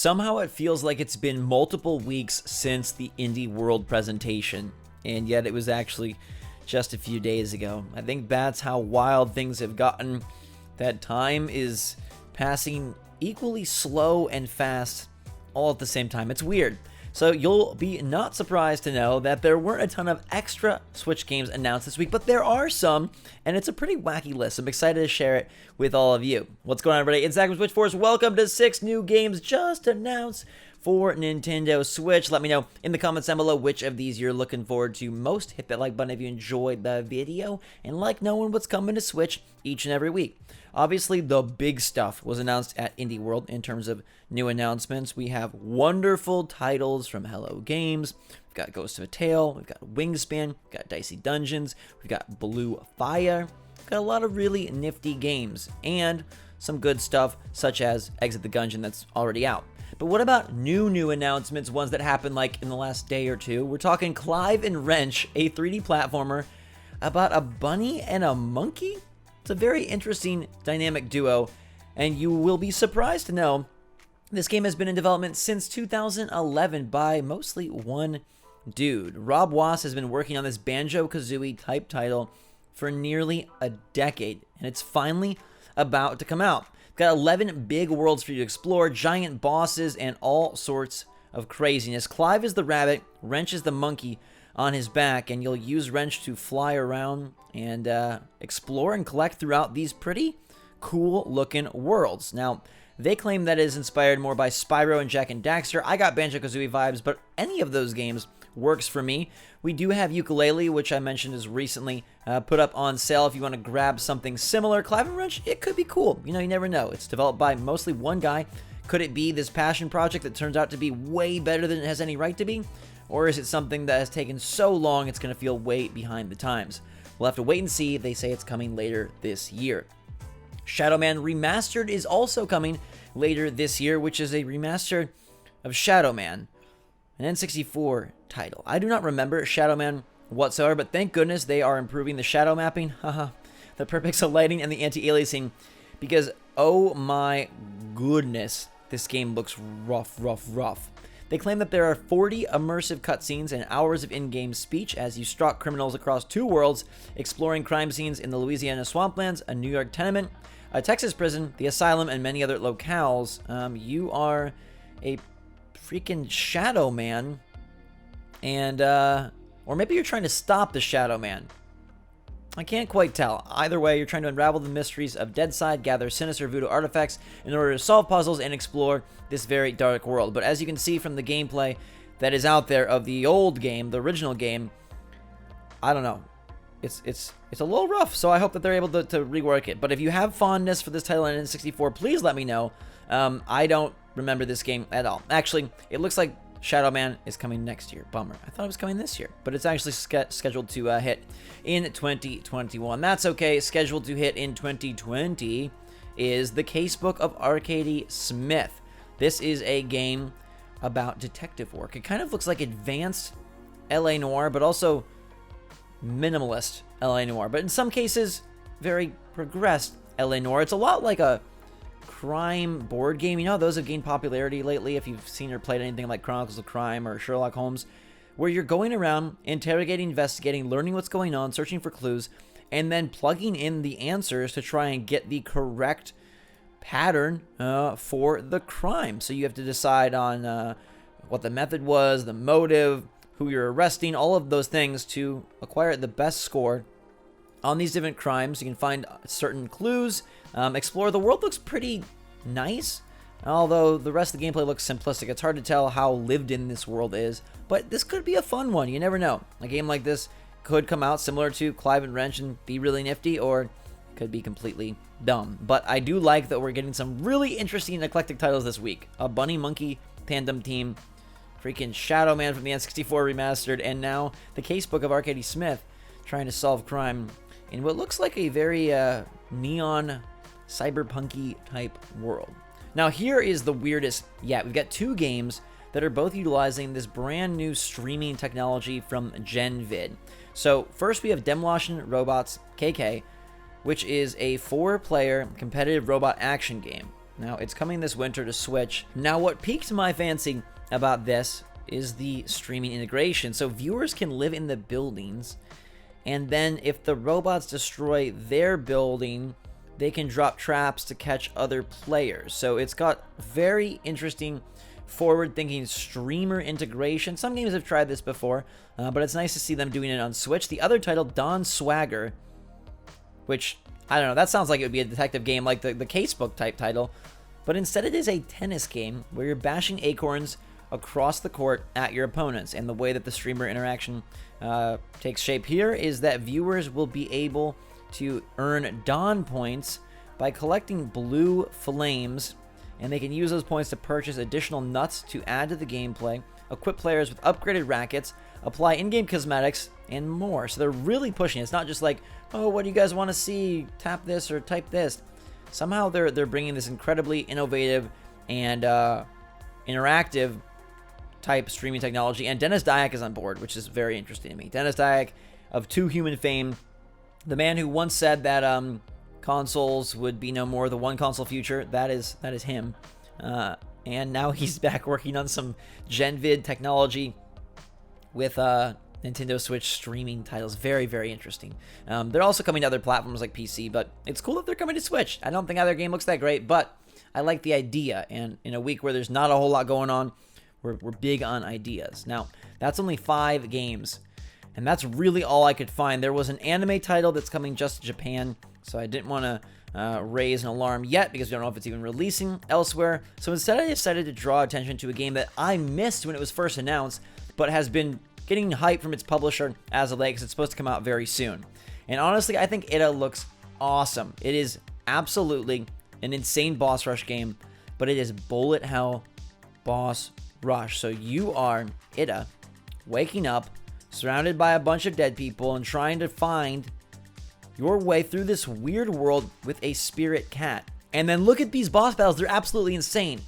Somehow it feels like it's been multiple weeks since the Indie World presentation, and yet it was actually just a few days ago. I think that's how wild things have gotten, that time is passing equally slow and fast all at the same time. It's weird. So you'll be not surprised to know that there weren't a ton of extra Switch games announced this week, but there are some, and it's a pretty wacky list. I'm excited to share it with all of you. What's going on, everybody? It's Zach from SwitchForce. Welcome to 6 new games just announced for Nintendo Switch. Let me know in the comments down below which of these you're looking forward to most. Hit that like button if you enjoyed the video, and like knowing what's coming to Switch each and every week. Obviously, the big stuff was announced at Indie World in terms of new announcements. We have wonderful titles from Hello Games. We've got Ghost of a Tale. We've got Wingspan. We've got Dicey Dungeons. We've got Blue Fire. We've got a lot of really nifty games and some good stuff such as Exit the Gungeon that's already out. But what about new announcements, ones that happened like in the last day or two? We're talking Clive and Wrench, a 3D platformer about a bunny and a monkey. It's a very interesting dynamic duo, and you will be surprised to know this game has been in development since 2011 by mostly one dude. Rob Was has been working on this Banjo-Kazooie type title for nearly a decade, and it's finally about to come out. It's got 11 big worlds for you to explore, giant bosses, and all sorts of craziness. Clive is the rabbit, Wrench is the monkey on his back, and you'll use Wrench to fly around and explore and collect throughout these pretty cool looking worlds. Now, they claim that it is inspired more by Spyro and Jak and Daxter. I got Banjo-Kazooie vibes, but any of those games works for me. We do have Yooka-Laylee, which I mentioned is recently put up on sale if you want to grab something similar. Clive and Wrench, it could be cool. You know, you never know. It's developed by mostly one guy. Could it be this passion project that turns out to be way better than it has any right to be? Or is it something that has taken so long it's going to feel way behind the times? We'll have to wait and see. They say it's coming later this year. Shadow Man Remastered is also coming later this year, which is a remaster of Shadow Man, an N64 title. I do not remember Shadow Man whatsoever, but thank goodness they are improving the shadow mapping, the per pixel lighting, and the anti-aliasing, because oh my goodness, this game looks rough. They claim that there are 40 immersive cutscenes and hours of in-game speech as you stalk criminals across 2 worlds, exploring crime scenes in the Louisiana swamplands, a New York tenement, a Texas prison, the asylum, and many other locales. You are a freaking Shadow Man, and or maybe you're trying to stop the Shadow Man. I can't quite tell. Either way, you're trying to unravel the mysteries of Deadside, gather sinister voodoo artifacts in order to solve puzzles and explore this very dark world. But as you can see from the gameplay that is out there of the old game, the original game, I don't know. It's a little rough, so I hope that they're able to rework it. But if you have fondness for this title in N64, please let me know. I don't remember this game at all. Actually, it looks like Shadow Man is coming next year. Bummer. I thought it was coming this year, but it's actually scheduled to hit in 2021. That's okay. Scheduled to hit in 2020 is the Casebook of Arkady Smith. This is a game about detective work. It kind of looks like advanced LA Noire, but also minimalist LA Noire. But in some cases, very progressed LA Noire. It's a lot like a crime board game. You know, those have gained popularity lately if you've seen or played anything like Chronicles of Crime or Sherlock Holmes, where you're going around interrogating, investigating, learning what's going on, searching for clues, and then plugging in the answers to try and get the correct pattern for the crime. So you have to decide on what the method was, the motive, who you're arresting, all of those things to acquire the best score on these different crimes. You can find certain clues, explore. The world looks pretty nice, although the rest of the gameplay looks simplistic. It's hard to tell how lived in this world is, but this could be a fun one. You never know. A game like this could come out similar to Clive and Wrench and be really nifty, or could be completely dumb. But I do like that we're getting some really interesting eclectic titles this week. A bunny-monkey tandem team, freaking Shadow Man from the N64 remastered, and now the Casebook of Arkady Smith trying to solve crime in what looks like a very neon, cyberpunky type world. Now here is the weirdest yet. We've got 2 games that are both utilizing this brand new streaming technology from GenVid. So first we have Demolition Robots KK, which is a 4-player competitive robot action game. Now, it's coming this winter to Switch. Now, what piqued my fancy about this is the streaming integration. So viewers can live in the buildings, and then if the robots destroy their building, they can drop traps to catch other players. So it's got very interesting forward-thinking streamer integration. Some games have tried this before, but it's nice to see them doing it on Switch. The other title, Don Swagger, which, I don't know, that sounds like it would be a detective game like the Casebook type title, but instead it is a tennis game where you're bashing acorns across the court at your opponents. And the way that the streamer interaction takes shape here is that viewers will be able to earn Dawn points by collecting blue flames, and they can use those points to purchase additional nuts to add to the gameplay, equip players with upgraded rackets, apply in-game cosmetics, and more. So they're really pushing it. It's not just like, oh, what do you guys want to see? Tap this or type this. Somehow they're bringing this incredibly innovative and interactive type streaming technology. And Dennis Dyack is on board, which is very interesting to me. Dennis Dyack of Two Human fame, the man who once said that consoles would be no more the one console future. That is him. And now he's back working on some GenVid technology with Nintendo Switch streaming titles. Very, very interesting. They're also coming to other platforms like PC, but it's cool that they're coming to Switch. I don't think either game looks that great, but I like the idea. And in a week where there's not a whole lot going on, we're big on ideas. Now, that's only 5 games, and that's really all I could find. There was an anime title that's coming just to Japan, so I didn't want to raise an alarm yet because we don't know if it's even releasing elsewhere. So instead, I decided to draw attention to a game that I missed when it was first announced, but has been getting hype from its publisher as of late because it's supposed to come out very soon. And honestly, I think Itta looks awesome. It is absolutely an insane boss rush game, but it is bullet hell boss rush. So you are Itta waking up, surrounded by a bunch of dead people, and trying to find your way through this weird world with a spirit cat. And then look at these boss battles. They're absolutely insane.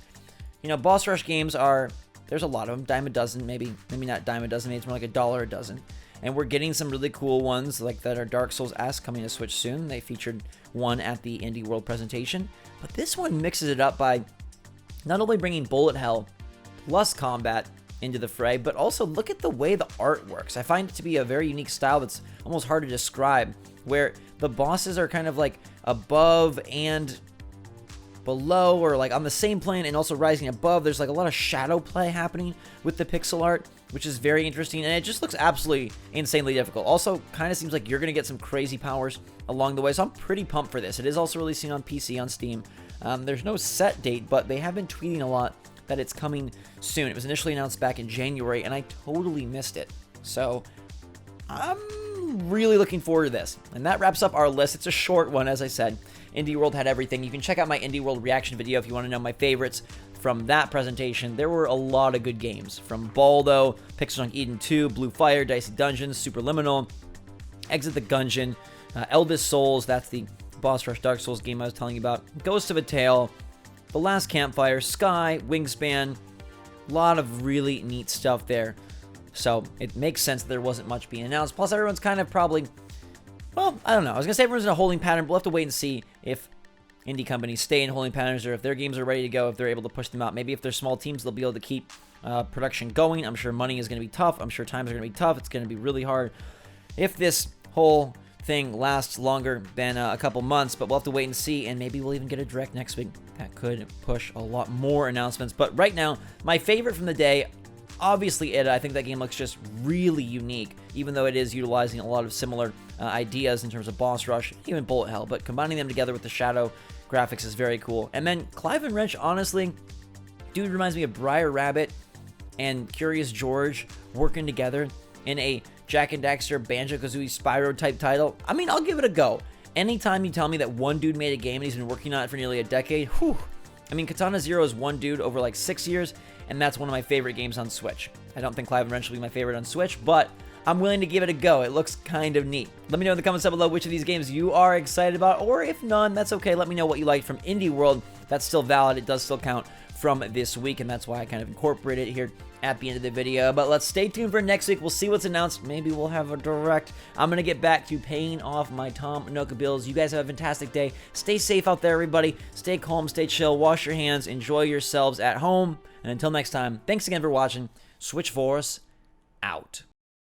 You know, boss rush games are, there's a lot of them, dime a dozen, maybe not dime a dozen, maybe it's more like $1 a dozen. And we're getting some really cool ones like that are Dark Souls-esque coming to Switch soon. They featured one at the Indie World presentation. But this one mixes it up by not only bringing bullet hell plus combat into the fray, but also look at the way the art works. I find it to be a very unique style that's almost hard to describe, where the bosses are kind of like above and below, or like on the same plane and also rising above. There's like a lot of shadow play happening with the pixel art, which is very interesting, and it just looks absolutely insanely difficult. Also, kind of seems like you're going to get some crazy powers along the way, so I'm pretty pumped for this. It is also releasing on PC on Steam. There's no set date, but they have been tweeting a lot that it's coming soon. It was initially announced back in January, and I totally missed it. So I'm really looking forward to this. And that wraps up our list. It's a short one, as I said. Indie World had everything. You can check out my Indie World reaction video if you want to know my favorites from that presentation. There were a lot of good games, from Baldo, Pixel Junk Eden 2, Blue Fire, Dicey Dungeons, Superliminal, Exit the Gungeon, Eldest Souls, that's the boss rush Dark Souls game I was telling you about, Ghost of a Tale, The Last Campfire, Sky, Wingspan. A lot of really neat stuff there. So it makes sense that there wasn't much being announced. Plus, everyone's kind of probably, well, I don't know. I was going to say everyone's in a holding pattern, but we'll have to wait and see if indie companies stay in holding patterns or if their games are ready to go, if they're able to push them out. Maybe if they're small teams, they'll be able to keep production going. I'm sure money is going to be tough. I'm sure times are going to be tough. It's going to be really hard if this whole thing lasts longer than a couple months, but we'll have to wait and see, and maybe we'll even get a direct next week. That could push a lot more announcements. But right now, my favorite from the day, obviously Itta. I think that game looks just really unique, even though it is utilizing a lot of similar ideas in terms of boss rush, even bullet hell, but combining them together with the shadow graphics is very cool. And then Clive and Wrench, honestly, dude reminds me of Briar Rabbit and Curious George working together in a Jak and Daxter, Banjo-Kazooie, Spyro type title. I mean, I'll give it a go. Anytime you tell me that one dude made a game and he's been working on it for nearly a decade, whew. I mean, Katana Zero is one dude over like 6 years, and that's one of my favorite games on Switch. I don't think Clive and Wrench will be my favorite on Switch, but I'm willing to give it a go. It looks kind of neat. Let me know in the comments down below which of these games you are excited about, or if none, that's okay. Let me know what you liked from Indie World. That's still valid. It does still count from this week, and that's why I kind of incorporated it here at the end of the video. But let's stay tuned for next week. We'll see what's announced. Maybe we'll have a direct. I'm going to get back to paying off my Tom Nook bills. You guys have a fantastic day. Stay safe out there, everybody. Stay calm, stay chill, wash your hands, enjoy yourselves at home. And until next time, thanks again for watching. SwitchForce out.